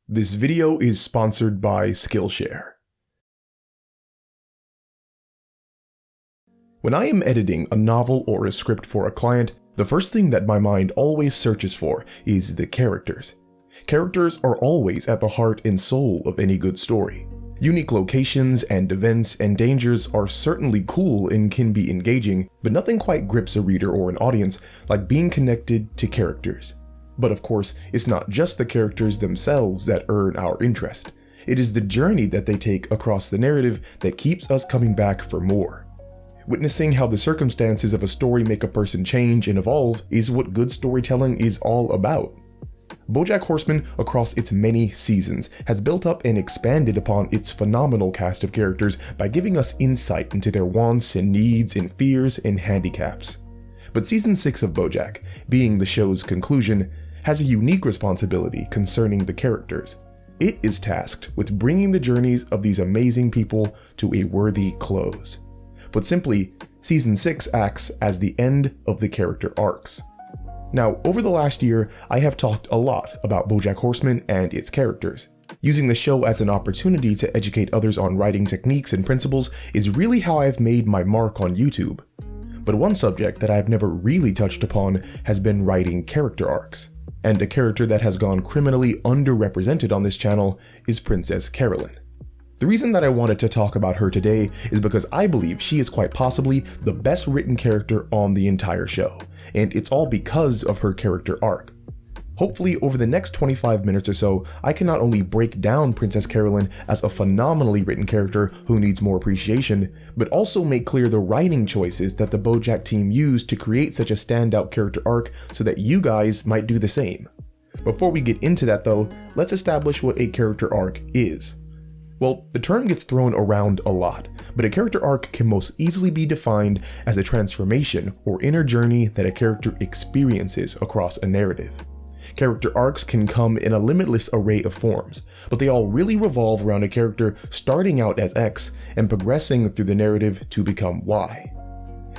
This video is sponsored by Skillshare. When I am editing a novel or a script for a client, the first thing that my mind always searches for is the characters. Characters are always at the heart and soul of any good story. Unique locations and events and dangers are certainly cool and can be engaging, but nothing quite grips a reader or an audience like being connected to characters. But of course, it's not just the characters themselves that earn our interest. It is the journey that they take across the narrative that keeps us coming back for more. Witnessing how the circumstances of a story make a person change and evolve is what good storytelling is all about. Bojack Horseman, across its many seasons, has built up and expanded upon its phenomenal cast of characters by giving us insight into their wants and needs and fears and handicaps. But Season 6 of Bojack, being the show's conclusion, has a unique responsibility concerning the characters. It is tasked with bringing the journeys of these amazing people to a worthy close. Put simply, Season 6 acts as the end of the character arcs. Now, over the last year, I have talked a lot about Bojack Horseman and its characters. Using the show as an opportunity to educate others on writing techniques and principles is really how I've made my mark on YouTube. But one subject that I've never really touched upon has been writing character arcs. And a character that has gone criminally underrepresented on this channel is Princess Carolyn. The reason that I wanted to talk about her today is because I believe she is quite possibly the best written character on the entire show, and it's all because of her character arc. Hopefully, over the next 25 minutes or so, I can not only break down Princess Carolyn as a phenomenally written character who needs more appreciation, but also make clear the writing choices that the Bojack team used to create such a standout character arc so that you guys might do the same. Before we get into that though, let's establish what a character arc is. Well, the term gets thrown around a lot, but a character arc can most easily be defined as a transformation or inner journey that a character experiences across a narrative. Character arcs can come in a limitless array of forms, but they all really revolve around a character starting out as X and progressing through the narrative to become Y.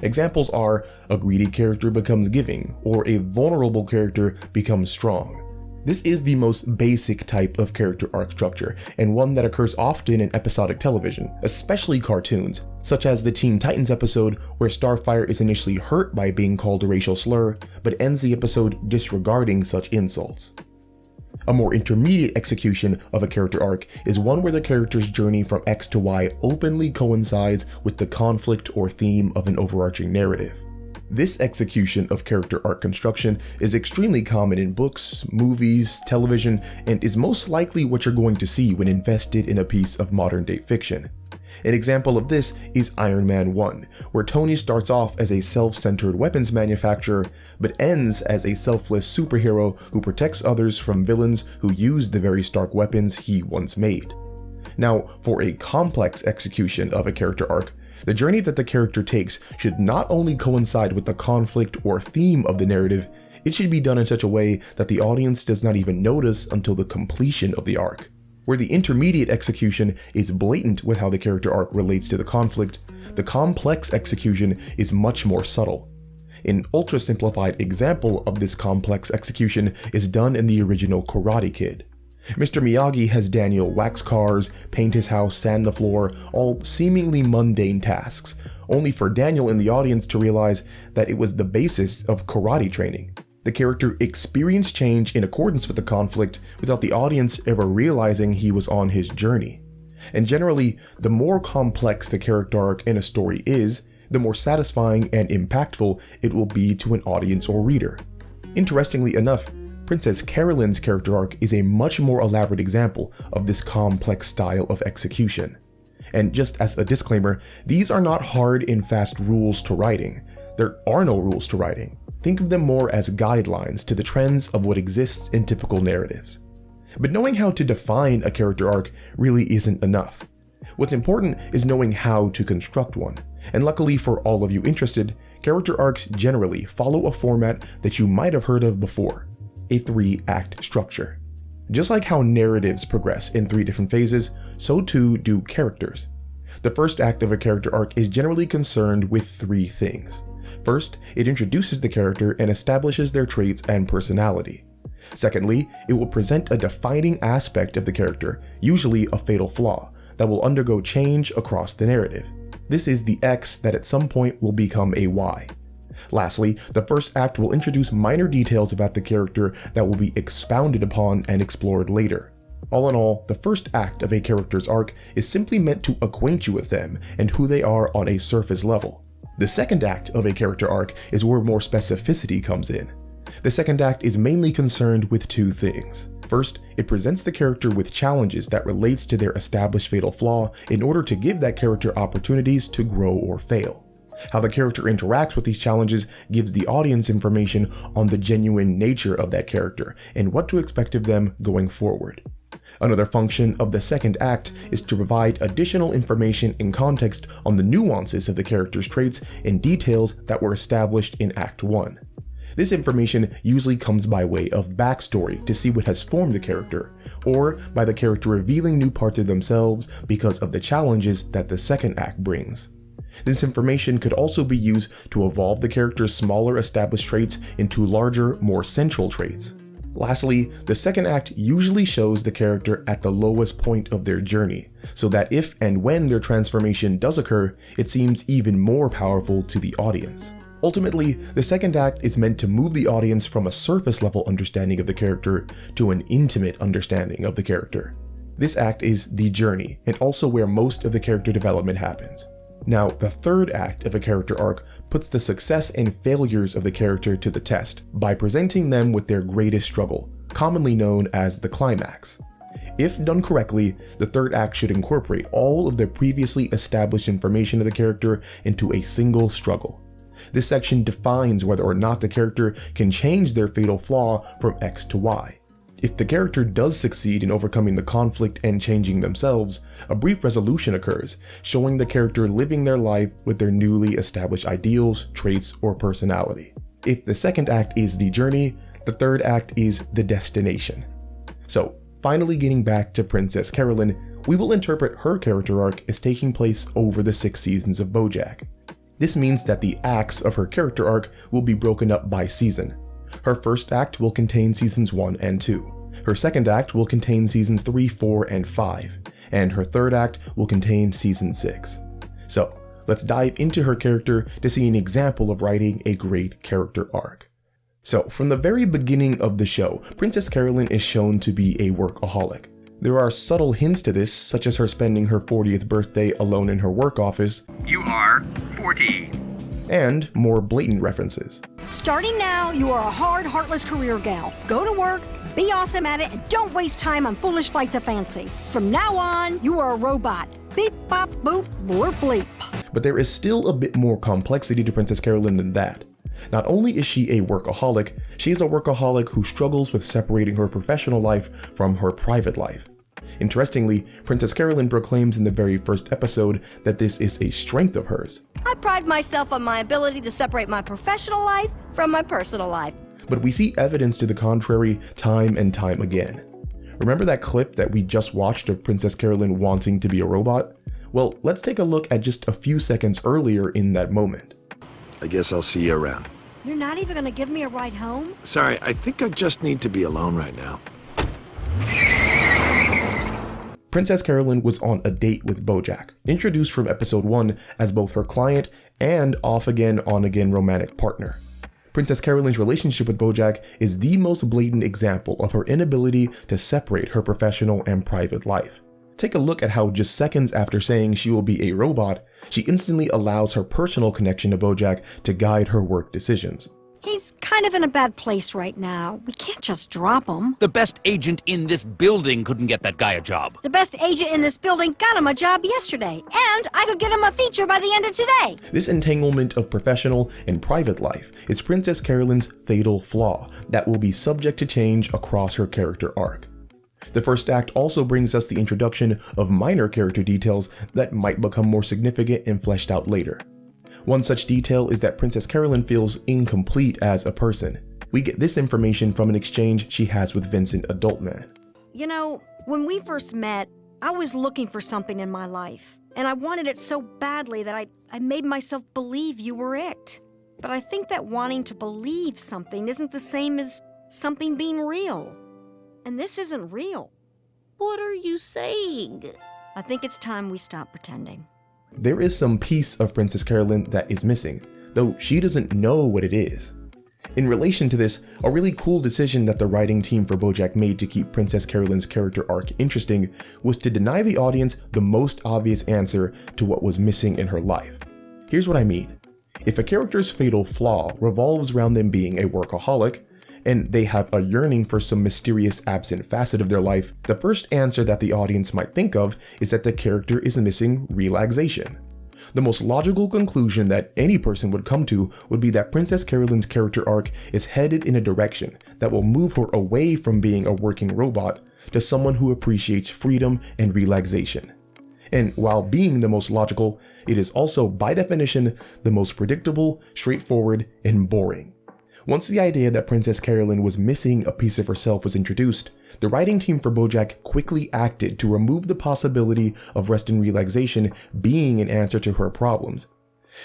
Examples are a greedy character becomes giving, or a vulnerable character becomes strong. This is the most basic type of character arc structure, and one that occurs often in episodic television, especially cartoons, such as the Teen Titans episode where Starfire is initially hurt by being called a racial slur, but ends the episode disregarding such insults. A more intermediate execution of a character arc is one where the character's journey from X to Y openly coincides with the conflict or theme of an overarching narrative. This execution of character arc construction is extremely common in books, movies, television, and is most likely what you're going to see when invested in a piece of modern-day fiction. An example of this is Iron Man 1, where Tony starts off as a self-centered weapons manufacturer, but ends as a selfless superhero who protects others from villains who use the very stark weapons he once made. Now, for a complex execution of a character arc, the journey that the character takes should not only coincide with the conflict or theme of the narrative, it should be done in such a way that the audience does not even notice until the completion of the arc. Where the intermediate execution is blatant with how the character arc relates to the conflict, the complex execution is much more subtle. An ultra-simplified example of this complex execution is done in the original Karate Kid. Mr. Miyagi has Daniel wax cars, paint his house, sand the floor, all seemingly mundane tasks, only for Daniel in the audience to realize that it was the basis of karate training. The character experienced change in accordance with the conflict without the audience ever realizing he was on his journey. And generally, the more complex the character arc in a story is, the more satisfying and impactful it will be to an audience or reader. Interestingly enough, Princess Carolyn's character arc is a much more elaborate example of this complex style of execution. And just as a disclaimer, these are not hard and fast rules to writing. There are no rules to writing. Think of them more as guidelines to the trends of what exists in typical narratives. But knowing how to define a character arc really isn't enough. What's important is knowing how to construct one. And luckily for all of you interested, character arcs generally follow a format that you might have heard of before. A 3-act structure. Just like how narratives progress in 3 different phases, so too do characters. The first act of a character arc is generally concerned with 3 things. First, it introduces the character and establishes their traits and personality. Secondly, it will present a defining aspect of the character, usually a fatal flaw, that will undergo change across the narrative. This is the X that at some point will become a Y. Lastly, the first act will introduce minor details about the character that will be expounded upon and explored later. All in all, the first act of a character's arc is simply meant to acquaint you with them and who they are on a surface level. The second act of a character arc is where more specificity comes in. The second act is mainly concerned with two things. First, it presents the character with challenges that relates to their established fatal flaw in order to give that character opportunities to grow or fail. How the character interacts with these challenges gives the audience information on the genuine nature of that character and what to expect of them going forward. Another function of the second act is to provide additional information and context on the nuances of the character's traits and details that were established in Act 1. This information usually comes by way of backstory to see what has formed the character, or by the character revealing new parts of themselves because of the challenges that the second act brings. This information could also be used to evolve the character's smaller established traits into larger, more central traits. Lastly, the second act usually shows the character at the lowest point of their journey, so that if and when their transformation does occur, it seems even more powerful to the audience. Ultimately, the second act is meant to move the audience from a surface level understanding of the character to an intimate understanding of the character. This act is the journey, and also where most of the character development happens. Now, the third act of a character arc puts the success and failures of the character to the test by presenting them with their greatest struggle, commonly known as the climax. If done correctly, the third act should incorporate all of the previously established information of the character into a single struggle. This section defines whether or not the character can change their fatal flaw from X to Y. If the character does succeed in overcoming the conflict and changing themselves, a brief resolution occurs, showing the character living their life with their newly established ideals, traits, or personality. If the second act is the journey, the third act is the destination. So, finally getting back to Princess Carolyn, we will interpret her character arc as taking place over the 6 seasons of Bojack. This means that the acts of her character arc will be broken up by season. Her first act will contain seasons 1 and 2. Her second act will contain seasons 3, 4, and 5. And her third act will contain season 6. So, let's dive into her character to see an example of writing a great character arc. So, from the very beginning of the show, Princess Carolyn is shown to be a workaholic. There are subtle hints to this, such as her spending her 40th birthday alone in her work office. You are 14. And more blatant references. Starting now, you are a hard, heartless career gal. Go to work, be awesome at it, and don't waste time on foolish flights of fancy. From now on, you are a robot. Beep, bop, boop, blurp, bleep. But there is still a bit more complexity to Princess Carolyn than that. Not only is she a workaholic, she is a workaholic who struggles with separating her professional life from her private life. Interestingly, Princess Carolyn proclaims in the very first episode that this is a strength of hers. I pride myself on my ability to separate my professional life from my personal life. But we see evidence to the contrary time and time again. Remember that clip that we just watched of Princess Carolyn wanting to be a robot? Well, let's take a look at just a few seconds earlier in that moment. I guess I'll see you around. You're not even gonna give me a ride home? Sorry, I think I just need to be alone right now. Princess Carolyn was on a date with Bojack, introduced from episode 1 as both her client and off-again, on-again romantic partner. Princess Carolyn's relationship with Bojack is the most blatant example of her inability to separate her professional and private life. Take a look at how just seconds after saying she will be a robot, she instantly allows her personal connection to Bojack to guide her work decisions. He's kind of in a bad place right now. We can't just drop him. The best agent in this building couldn't get that guy a job. The best agent in this building got him a job yesterday, and I could get him a feature by the end of today. This entanglement of professional and private life is Princess Carolyn's fatal flaw that will be subject to change across her character arc. The first act also brings us the introduction of minor character details that might become more significant and fleshed out later. One such detail is that Princess Carolyn feels incomplete as a person. We get this information from an exchange she has with Vincent Adultman. You know, when we first met, I was looking for something in my life, and I wanted it so badly that I made myself believe you were it. But I think that wanting to believe something isn't the same as something being real. And this isn't real. What are you saying? I think it's time we stop pretending. There is some piece of Princess Carolyn that is missing, though she doesn't know what it is. In relation to this, a really cool decision that the writing team for Bojack made to keep Princess Carolyn's character arc interesting was to deny the audience the most obvious answer to what was missing in her life. Here's what I mean. If a character's fatal flaw revolves around them being a workaholic, and they have a yearning for some mysterious absent facet of their life, the first answer that the audience might think of is that the character is missing relaxation. The most logical conclusion that any person would come to would be that Princess Carolyn's character arc is headed in a direction that will move her away from being a working robot to someone who appreciates freedom and relaxation. And while being the most logical, it is also by definition the most predictable, straightforward, and boring. Once the idea that Princess Carolyn was missing a piece of herself was introduced, the writing team for Bojack quickly acted to remove the possibility of rest and relaxation being an answer to her problems.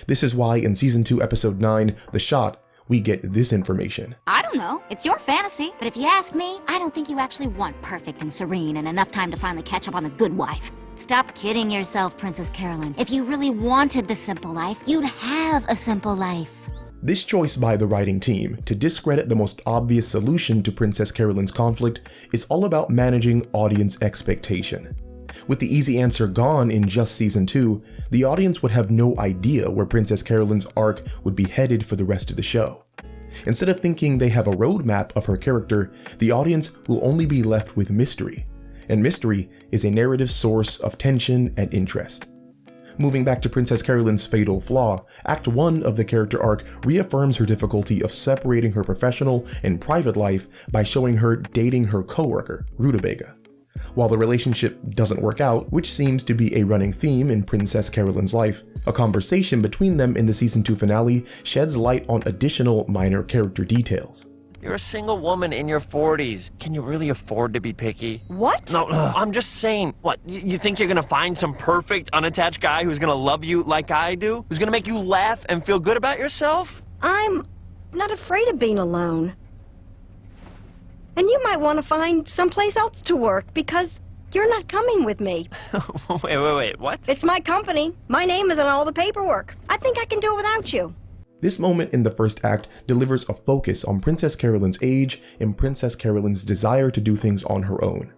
This is why in Season 2, Episode 9, The Shot, we get this information. I don't know. It's your fantasy. But if you ask me, I don't think you actually want perfect and serene and enough time to finally catch up on the good wife. Stop kidding yourself, Princess Carolyn. If you really wanted the simple life, you'd have a simple life. This choice by the writing team to discredit the most obvious solution to Princess Carolyn's conflict is all about managing audience expectation. With the easy answer gone in just Season 2, the audience would have no idea where Princess Carolyn's arc would be headed for the rest of the show. Instead of thinking they have a roadmap of her character, the audience will only be left with mystery. And mystery is a narrative source of tension and interest. Moving back to Princess Carolyn's fatal flaw, Act 1 of the character arc reaffirms her difficulty of separating her professional and private life by showing her dating her coworker, Rutabaga. While the relationship doesn't work out, which seems to be a running theme in Princess Carolyn's life, a conversation between them in the Season 2 finale sheds light on additional minor character details. You're a single woman in your 40s. Can you really afford to be picky? What? No, I'm just saying. What, you think you're gonna find some perfect, unattached guy who's gonna love you like I do? Who's gonna make you laugh and feel good about yourself? I'm not afraid of being alone. And you might want to find someplace else to work because you're not coming with me. Wait, what? It's my company. My name is on all the paperwork. I think I can do it without you. This moment in the first act delivers a focus on Princess Carolyn's age and Princess Carolyn's desire to do things on her own.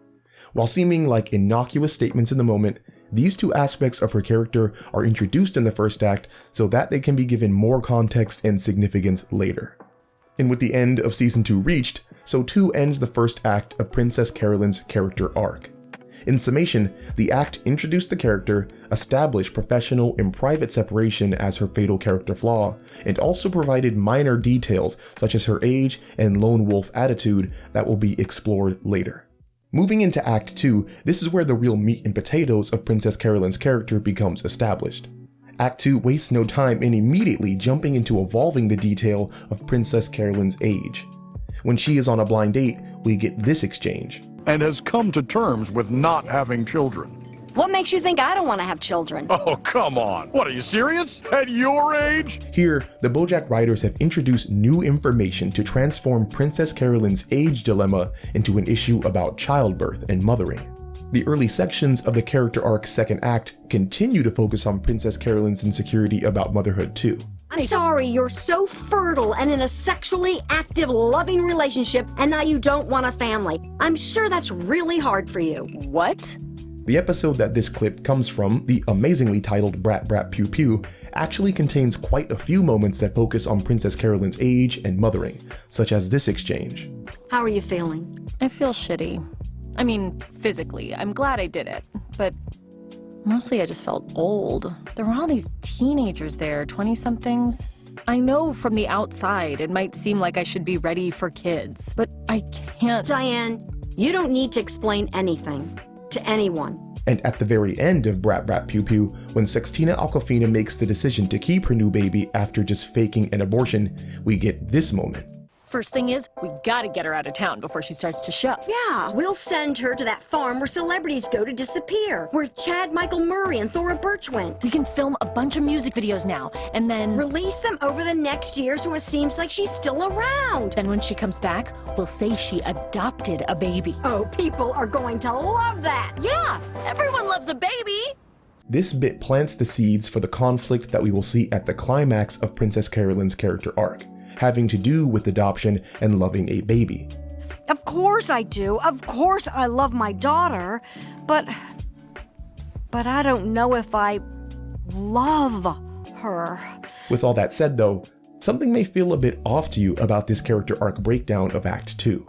While seeming like innocuous statements in the moment, these two aspects of her character are introduced in the first act so that they can be given more context and significance later. And with the end of Season 2 reached, so too ends the first act of Princess Carolyn's character arc. In summation, the act introduced the character, established professional and private separation as her fatal character flaw, and also provided minor details such as her age and lone wolf attitude that will be explored later. Moving into Act 2, this is where the real meat and potatoes of Princess Carolyn's character becomes established. Act 2 wastes no time in immediately jumping into evolving the detail of Princess Carolyn's age. When she is on a blind date, we get this exchange. And has come to terms with not having children. What makes you think I don't want to have children? Oh, come on. What, are you serious? At your age? Here, the Bojack writers have introduced new information to transform Princess Carolyn's age dilemma into an issue about childbirth and mothering. The early sections of the character arc's second act continue to focus on Princess Carolyn's insecurity about motherhood too. I'm sorry you're so fertile and in a sexually active, loving relationship, and now you don't want a family. I'm sure that's really hard for you. What? The episode that this clip comes from, the amazingly titled Brat Brat Pew Pew, actually contains quite a few moments that focus on Princess Carolyn's age and mothering, such as this exchange. How are you feeling? I feel shitty. I mean, physically. I'm glad I did it, but mostly I just felt old. There were all these teenagers there, 20-somethings. I know from the outside it might seem like I should be ready for kids, but I can't. Diane, you don't need to explain anything to anyone. And at the very end of Brat Brat Pew Pew, when Sextina Aquafina makes the decision to keep her new baby after just faking an abortion, we get this moment. First thing is, we gotta get her out of town before she starts to show. Yeah, we'll send her to that farm where celebrities go to disappear, where Chad Michael Murray and Thora Birch went. We can film a bunch of music videos now, and then... Release them over the next year so it seems like she's still around. Then when she comes back, we'll say she adopted a baby. Oh, people are going to love that. Yeah, everyone loves a baby. This bit plants the seeds for the conflict that we will see at the climax of Princess Carolyn's character arc, having to do with adoption and loving a baby. Of course I do. Of course I love my daughter. But I don't know if I love her. With all that said though, something may feel a bit off to you about this character arc breakdown of Act 2.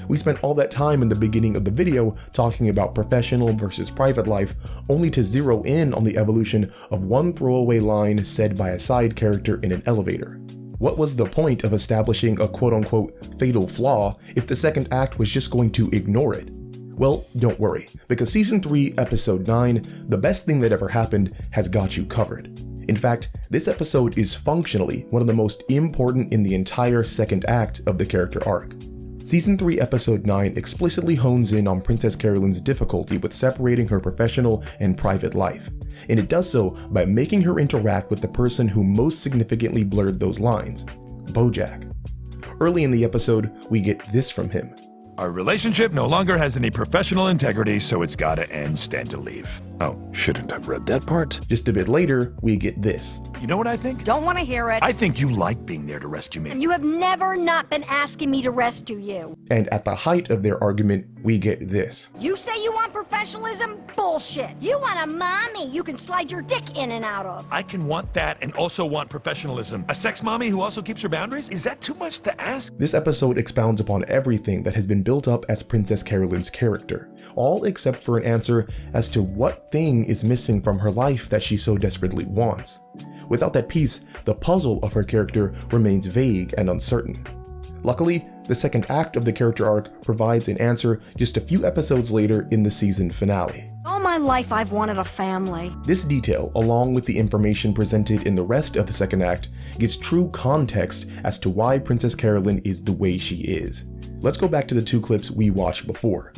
We spent all that time in the beginning of the video talking about professional versus private life, only to zero in on the evolution of one throwaway line said by a side character in an elevator. What was the point of establishing a quote-unquote fatal flaw if the second act was just going to ignore it? Well, don't worry, because Season 3, Episode 9, The Best Thing That Ever Happened, has got you covered. In fact, this episode is functionally one of the most important in the entire second act of the character arc. Season 3, Episode 9 explicitly hones in on Princess Carolyn's difficulty with separating her professional and private life, and it does so by making her interact with the person who most significantly blurred those lines, Bojack. Early in the episode, we get this from him. Our relationship no longer has any professional integrity, so it's gotta end. Stand to leave. Oh, shouldn't have read that part. Just a bit later, we get this. You know what I think? Don't want to hear it. I think you like being there to rescue me. And you have never not been asking me to rescue you. And at the height of their argument, we get this. You say you want professionalism? Bullshit. You want a mommy you can slide your dick in and out of. I can want that and also want professionalism. A sex mommy who also keeps her boundaries? Is that too much to ask? This episode expounds upon everything that has been built up as Princess Carolyn's character, all except for an answer as to what thing is missing from her life that she so desperately wants. Without that piece, the puzzle of her character remains vague and uncertain. Luckily, the second act of the character arc provides an answer just a few episodes later in the season finale. All my life I've wanted a family. This detail, along with the information presented in the rest of the second act, gives true context as to why Princess Carolyn is the way she is. Let's go back to the two clips we watched before.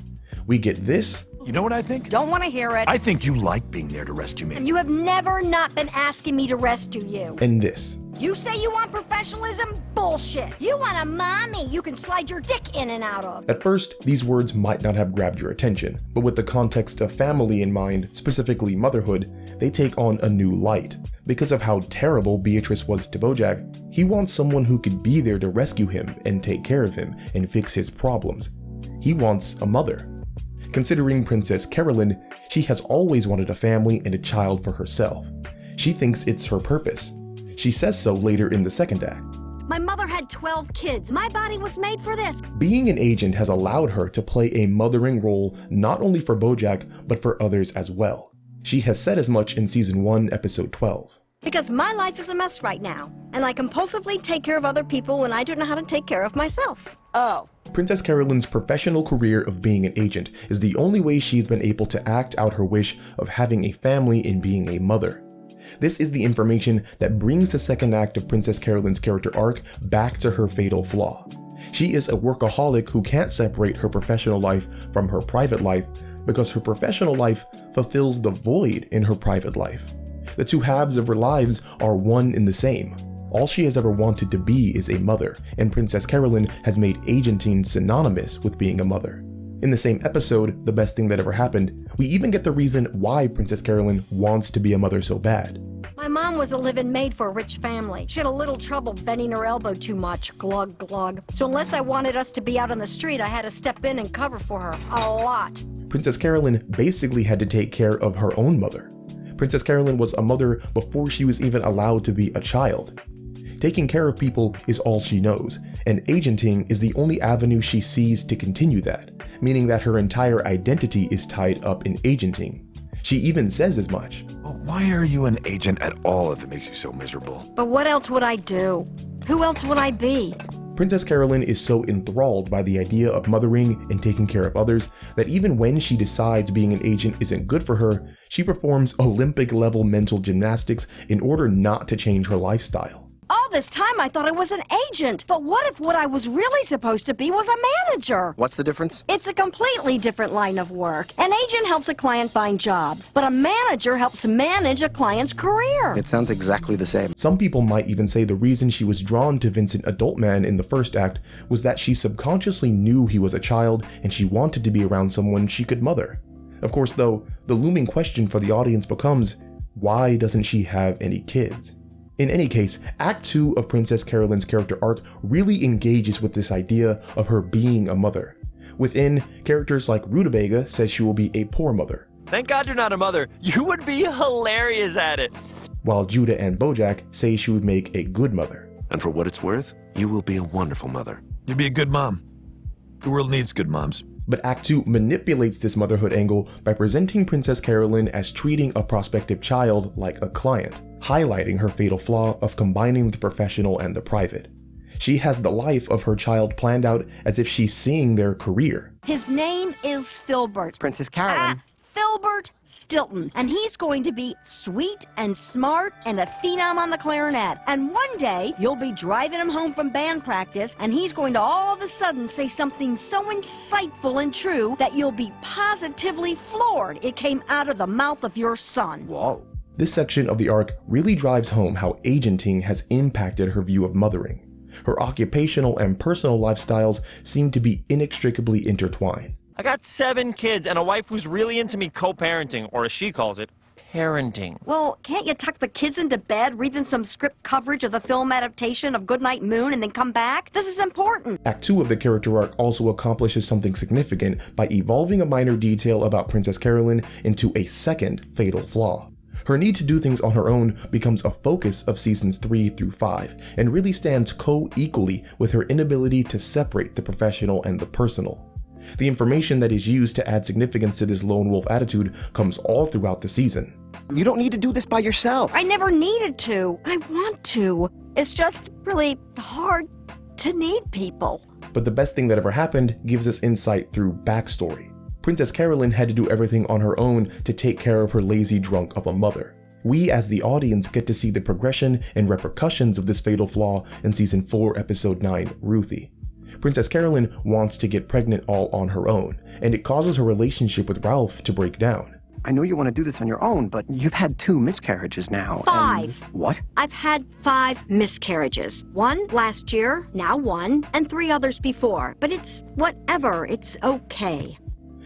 We get this. You know what I think? Don't want to hear it. I think you like being there to rescue me. And you have never not been asking me to rescue you. And this. You say you want professionalism? Bullshit. You want a mommy you can slide your dick in and out of. At first, these words might not have grabbed your attention, but with the context of family in mind, specifically motherhood, they take on a new light. Because of how terrible Beatrice was to Bojack, he wants someone who could be there to rescue him and take care of him and fix his problems. He wants a mother. Considering Princess Carolyn, she has always wanted a family and a child for herself. She thinks it's her purpose. She says so later in the second act. My mother had 12 kids. My body was made for this. Being an agent has allowed her to play a mothering role not only for Bojack, but for others as well. She has said as much in Season 1, Episode 12. Because my life is a mess right now, and I compulsively take care of other people when I don't know how to take care of myself. Oh. Princess Carolyn's professional career of being an agent is the only way she's been able to act out her wish of having a family and being a mother. This is the information that brings the second act of Princess Carolyn's character arc back to her fatal flaw. She is a workaholic who can't separate her professional life from her private life because her professional life fulfills the void in her private life. The two halves of her lives are one and the same. All she has ever wanted to be is a mother, and Princess Carolyn has made agenting synonymous with being a mother. In the same episode, The Best Thing That Ever Happened, we even get the reason why Princess Carolyn wants to be a mother so bad. My mom was a live-in maid for a rich family. She had a little trouble bending her elbow too much, glug glug. So unless I wanted us to be out on the street, I had to step in and cover for her, a lot. Princess Carolyn basically had to take care of her own mother. Princess Carolyn was a mother before she was even allowed to be a child. Taking care of people is all she knows, and agenting is the only avenue she sees to continue that, meaning that her entire identity is tied up in agenting. She even says as much. Well, why are you an agent at all if it makes you so miserable? But what else would I do? Who else would I be? Princess Carolyn is so enthralled by the idea of mothering and taking care of others that even when she decides being an agent isn't good for her, she performs Olympic-level mental gymnastics in order not to change her lifestyle. All this time I thought I was an agent, but what if what I was really supposed to be was a manager? What's the difference? It's a completely different line of work. An agent helps a client find jobs, but a manager helps manage a client's career. It sounds exactly the same. Some people might even say the reason she was drawn to Vincent Adult Man in the first act was that she subconsciously knew he was a child and she wanted to be around someone she could mother. Of course, though, the looming question for the audience becomes, why doesn't she have any kids? In any case, Act 2 of Princess Carolyn's character arc really engages with this idea of her being a mother. Within, characters like Rutabaga says she will be a poor mother, Thank God you're not a mother. You would be hilarious at it. while Judah and Bojack say she would make a good mother. And for what it's worth, you will be a wonderful mother. You'll be a good mom. The world needs good moms. But Act 2 manipulates this motherhood angle by presenting Princess Carolyn as treating a prospective child like a client, highlighting her fatal flaw of combining the professional and the private. She has the life of her child planned out as if she's seeing their career. His name is Filbert. Princess Carolyn. Filbert Stilton. And he's going to be sweet and smart and a phenom on the clarinet. And one day, you'll be driving him home from band practice, and he's going to all of a sudden say something so insightful and true that you'll be positively floored it came out of the mouth of your son. Whoa. This section of the arc really drives home how agenting has impacted her view of mothering. Her occupational and personal lifestyles seem to be inextricably intertwined. I got 7 kids and a wife who's really into me co-parenting, or as she calls it, parenting. Well, can't you tuck the kids into bed, read them some script coverage of the film adaptation of Goodnight Moon, and then come back? This is important. Act 2 of the character arc also accomplishes something significant by evolving a minor detail about Princess Carolyn into a second fatal flaw. Her need to do things on her own becomes a focus of seasons 3 through 5, and really stands co-equally with her inability to separate the professional and the personal. The information that is used to add significance to this lone wolf attitude comes all throughout the season. You don't need to do this by yourself. I never needed to. I want to. It's just really hard to need people. But the best thing that ever happened gives us insight through backstory. Princess Carolyn had to do everything on her own to take care of her lazy drunk of a mother. We as the audience get to see the progression and repercussions of this fatal flaw in season 4 episode 9, Ruthie. Princess Carolyn wants to get pregnant all on her own, and it causes her relationship with Ralph to break down. I know you want to do this on your own, but you've had 2 miscarriages now. 5. And what? I've had 5 miscarriages. 1 last year, now 1, and 3 others before. But it's whatever, it's okay.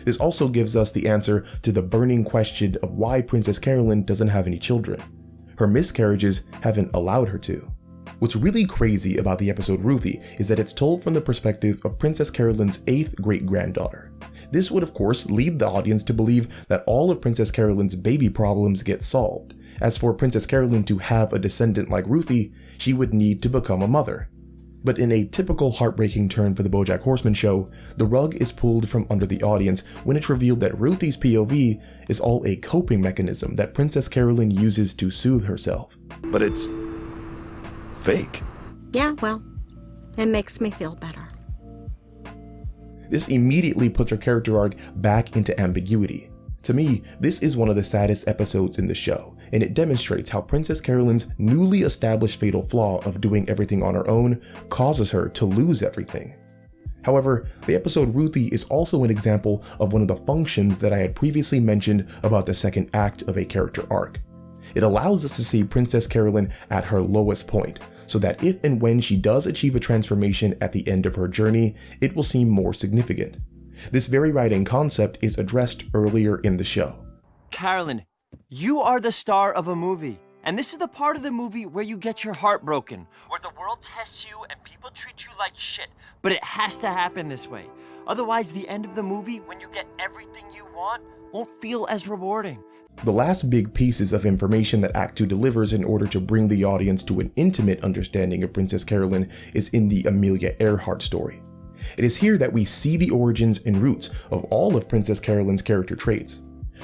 This also gives us the answer to the burning question of why Princess Carolyn doesn't have any children. Her miscarriages haven't allowed her to. What's really crazy about the episode Ruthie is that it's told from the perspective of Princess Carolyn's 8th great-granddaughter. This would of course lead the audience to believe that all of Princess Carolyn's baby problems get solved. As for Princess Carolyn to have a descendant like Ruthie, she would need to become a mother. But in a typical heartbreaking turn for the Bojack Horseman show, the rug is pulled from under the audience when it's revealed that Ruthie's POV is all a coping mechanism that Princess Carolyn uses to soothe herself. But it's fake. Yeah, well, it makes me feel better. This immediately puts her character arc back into ambiguity. To me, this is one of the saddest episodes in the show, and it demonstrates how Princess Carolyn's newly established fatal flaw of doing everything on her own causes her to lose everything. However, the episode Ruthie is also an example of one of the functions that I had previously mentioned about the second act of a character arc. It allows us to see Princess Carolyn at her lowest point, so that if and when she does achieve a transformation at the end of her journey, it will seem more significant. This very writing concept is addressed earlier in the show. Carolyn, you are the star of a movie. And this is the part of the movie where you get your heart broken, where the world tests you and people treat you like shit. But it has to happen this way. Otherwise, the end of the movie, when you get everything you want, won't feel as rewarding. The last big pieces of information that Act 2 delivers in order to bring the audience to an intimate understanding of Princess Carolyn is in the Amelia Earhart story. It is here that we see the origins and roots of all of Princess Carolyn's character traits.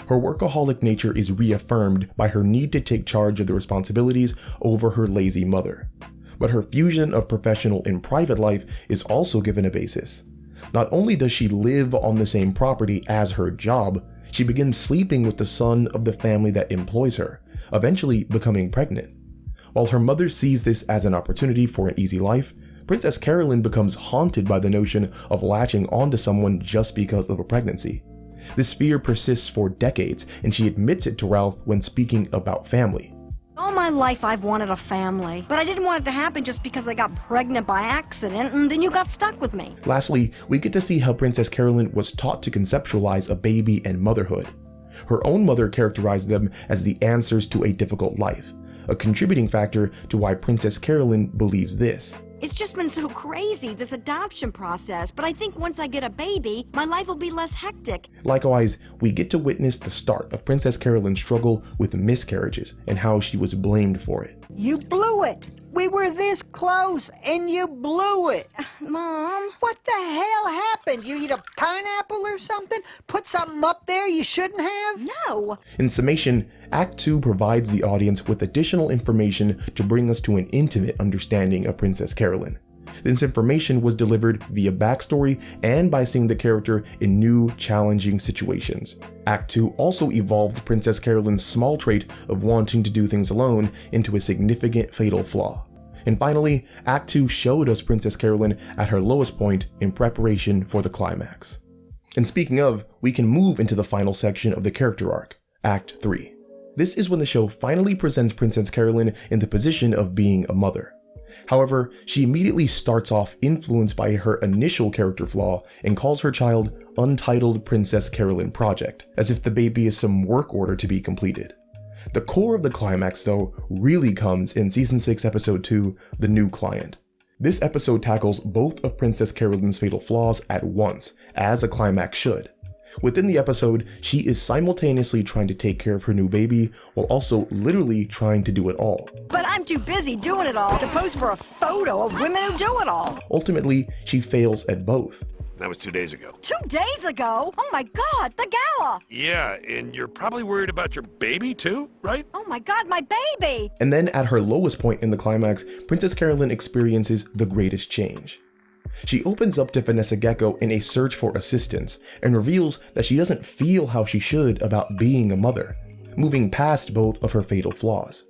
Her workaholic nature is reaffirmed by her need to take charge of the responsibilities over her lazy mother. But her fusion of professional and private life is also given a basis. Not only does she live on the same property as her job, she begins sleeping with the son of the family that employs her, eventually becoming pregnant. While her mother sees this as an opportunity for an easy life, Princess Carolyn becomes haunted by the notion of latching onto someone just because of a pregnancy. This fear persists for decades, and she admits it to Ralph when speaking about family. All my life I've wanted a family, but I didn't want it to happen just because I got pregnant by accident and then you got stuck with me. Lastly, we get to see how Princess Carolyn was taught to conceptualize a baby and motherhood. Her own mother characterized them as the answers to a difficult life, a contributing factor to why Princess Carolyn believes this. It's just been so crazy, this adoption process, but I think once I get a baby, my life will be less hectic. Likewise, we get to witness the start of Princess Carolyn's struggle with miscarriages and how she was blamed for it. You blew it! We were this close, and you blew it! Mom? What the hell happened? You eat a pineapple or something? Put something up there you shouldn't have? No! In summation, Act 2 provides the audience with additional information to bring us to an intimate understanding of Princess Carolyn. This information was delivered via backstory and by seeing the character in new, challenging situations. Act 2 also evolved Princess Carolyn's small trait of wanting to do things alone into a significant fatal flaw. And finally, Act 2 showed us Princess Carolyn at her lowest point in preparation for the climax. And speaking of, we can move into the final section of the character arc, Act 3. This is when the show finally presents Princess Carolyn in the position of being a mother. However, she immediately starts off influenced by her initial character flaw and calls her child Untitled Princess Carolyn Project, as if the baby is some work order to be completed. The core of the climax, though, really comes in Season 6, Episode 2, The New Client. This episode tackles both of Princess Carolyn's fatal flaws at once, as a climax should. Within the episode, she is simultaneously trying to take care of her new baby, while also literally trying to do it all. But I'm too busy doing it all to pose for a photo of women who do it all. Ultimately, she fails at both. That was 2 days ago. 2 days ago? Oh my God, the gala! Yeah, and you're probably worried about your baby too, right? Oh my God, my baby! And then at her lowest point in the climax, Princess Carolyn experiences the greatest change. She opens up to Vanessa Gecko in a search for assistance and reveals that she doesn't feel how she should about being a mother, moving past both of her fatal flaws.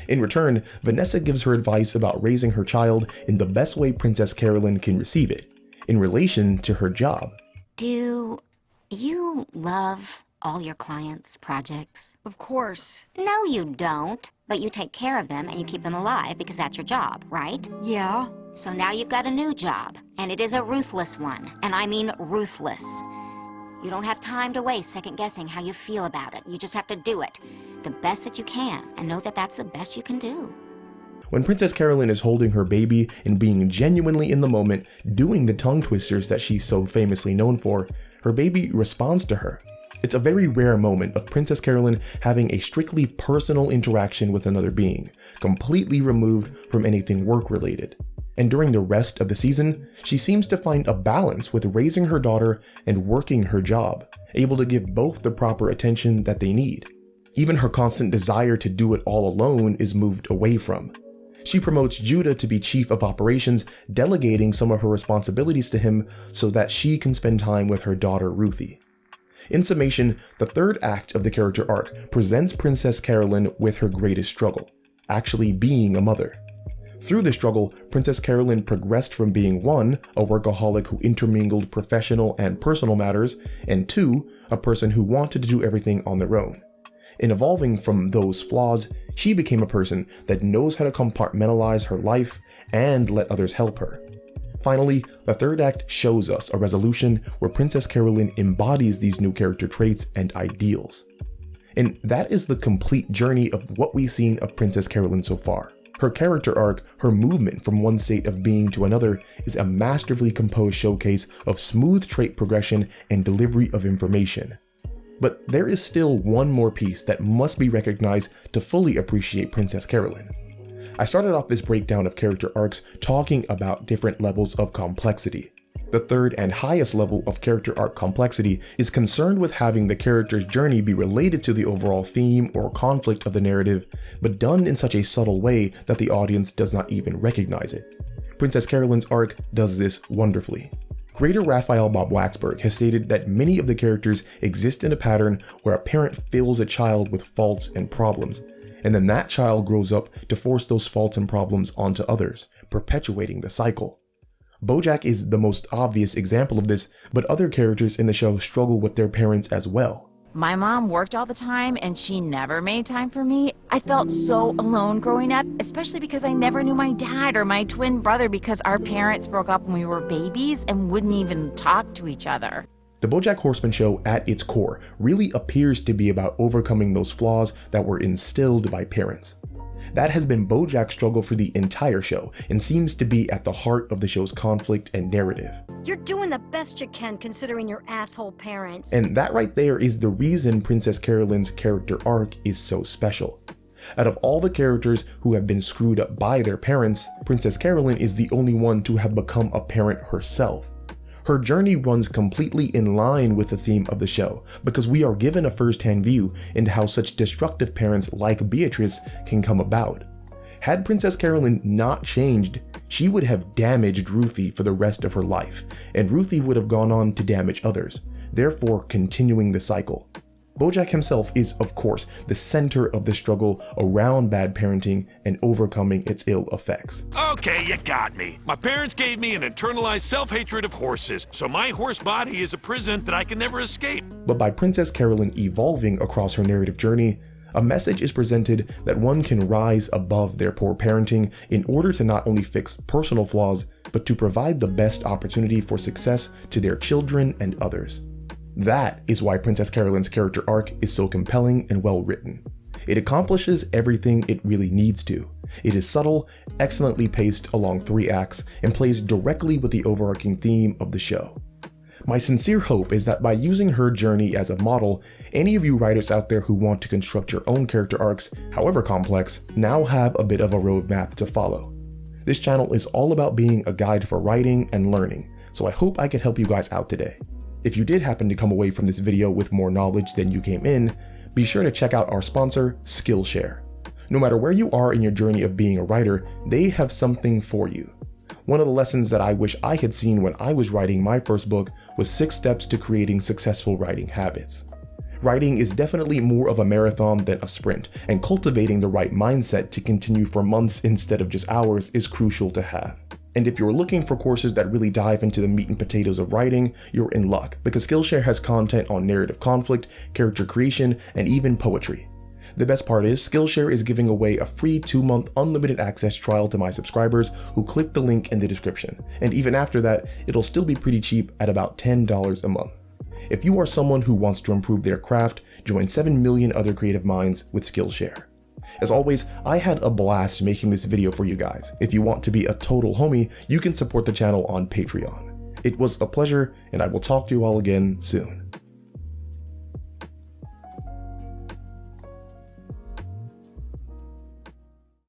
In return, Vanessa gives her advice about raising her child in the best way Princess Carolyn can receive it, in relation to her job. Do you love all your clients' projects? Of course. No, you don't. But you take care of them and you keep them alive because that's your job, right? Yeah. So now you've got a new job, and it is a ruthless one. And I mean ruthless. You don't have time to waste second-guessing how you feel about it. You just have to do it the best that you can, and know that that's the best you can do. When Princess Carolyn is holding her baby and being genuinely in the moment, doing the tongue twisters that she's so famously known for, her baby responds to her. It's a very rare moment of Princess Carolyn having a strictly personal interaction with another being, completely removed from anything work-related. And during the rest of the season, she seems to find a balance with raising her daughter and working her job, able to give both the proper attention that they need. Even her constant desire to do it all alone is moved away from. She promotes Judah to be chief of operations, delegating some of her responsibilities to him so that she can spend time with her daughter Ruthie. In summation, the third act of the character arc presents Princess Carolyn with her greatest struggle, actually being a mother. Through the struggle, Princess Carolyn progressed from being 1, a workaholic who intermingled professional and personal matters, and 2, a person who wanted to do everything on their own. In evolving from those flaws, she became a person that knows how to compartmentalize her life and let others help her. Finally, the third act shows us a resolution where Princess Carolyn embodies these new character traits and ideals. And that is the complete journey of what we've seen of Princess Carolyn so far. Her character arc, her movement from one state of being to another, is a masterfully composed showcase of smooth trait progression and delivery of information. But there is still one more piece that must be recognized to fully appreciate Princess Carolyn. I started off this breakdown of character arcs talking about different levels of complexity. The third and highest level of character arc complexity is concerned with having the character's journey be related to the overall theme or conflict of the narrative, but done in such a subtle way that the audience does not even recognize it. Princess Carolyn's arc does this wonderfully. Creator Raphael Bob Waxberg has stated that many of the characters exist in a pattern where a parent fills a child with faults and problems, and then that child grows up to force those faults and problems onto others, perpetuating the cycle. Bojack is the most obvious example of this, but other characters in the show struggle with their parents as well. My mom worked all the time and she never made time for me. I felt so alone growing up, especially because I never knew my dad or my twin brother because our parents broke up when we were babies and wouldn't even talk to each other. The Bojack Horseman show at its core really appears to be about overcoming those flaws that were instilled by parents. That has been Bojack's struggle for the entire show and seems to be at the heart of the show's conflict and narrative. You're doing the best you can considering your asshole parents. And that right there is the reason Princess Carolyn's character arc is so special. Out of all the characters who have been screwed up by their parents, Princess Carolyn is the only one to have become a parent herself. Her journey runs completely in line with the theme of the show, because we are given a first-hand view into how such destructive parents like Beatrice can come about. Had Princess Carolyn not changed, she would have damaged Ruthie for the rest of her life, and Ruthie would have gone on to damage others, therefore continuing the cycle. Bojack himself is, of course, the center of the struggle around bad parenting and overcoming its ill effects. Okay, you got me. My parents gave me an internalized self-hatred of horses, so my horse body is a prison that I can never escape. But by Princess Carolyn evolving across her narrative journey, a message is presented that one can rise above their poor parenting in order to not only fix personal flaws, but to provide the best opportunity for success to their children and others. That is why Princess Carolyn's character arc is so compelling and well written. It accomplishes everything it really needs to. It is subtle, excellently paced along 3 acts, and plays directly with the overarching theme of the show. My sincere hope is that by using her journey as a model, any of you writers out there who want to construct your own character arcs, however complex, now have a bit of a roadmap to follow. This channel is all about being a guide for writing and learning, so I hope I could help you guys out today. If you did happen to come away from this video with more knowledge than you came in, be sure to check out our sponsor, Skillshare. No matter where you are in your journey of being a writer, they have something for you. One of the lessons that I wish I had seen when I was writing my first book was 6 steps to creating successful writing habits. Writing is definitely more of a marathon than a sprint, and cultivating the right mindset to continue for months instead of just hours is crucial to have. And if you're looking for courses that really dive into the meat and potatoes of writing, you're in luck, because Skillshare has content on narrative conflict, character creation, and even poetry. The best part is, Skillshare is giving away a free 2-month unlimited access trial to my subscribers who click the link in the description, and even after that, it'll still be pretty cheap at about $10 a month. If you are someone who wants to improve their craft, join 7 million other creative minds with Skillshare. As always, I had a blast making this video for you guys. If you want to be a total homie, you can support the channel on Patreon. It was a pleasure, and I will talk to you all again soon.